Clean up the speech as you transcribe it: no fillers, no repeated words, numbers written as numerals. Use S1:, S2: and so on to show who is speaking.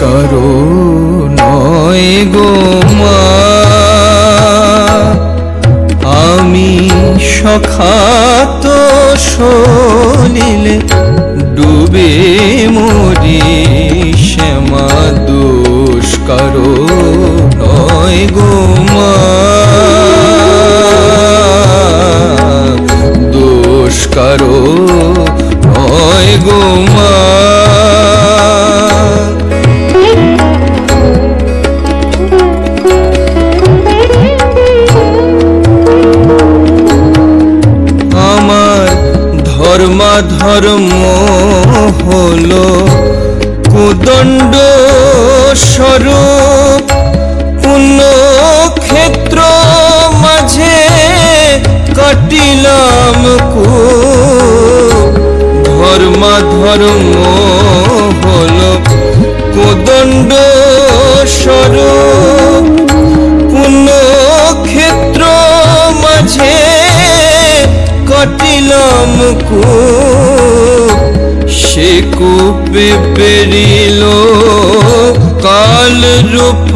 S1: কারো নয় গো মা, আমি সখাত সলিলে ডুবে মরি শ্যামা, দোষ কারো নয় গো মা, দোষ কারো নয় গো মা। আমার ধর্মাধর্ম হলো কুদণ্ড স্বরূপ, পুণ্য ক্ষেত্র মাঝে কাটিলাম কূপ। ধর্মাধর্ম হলো কুদণ্ড স্বরূপ, পুণ্য ক্ষেত্র মাঝে কাটিলাম কূপ। সে কূপে পেরিল কাল রূপ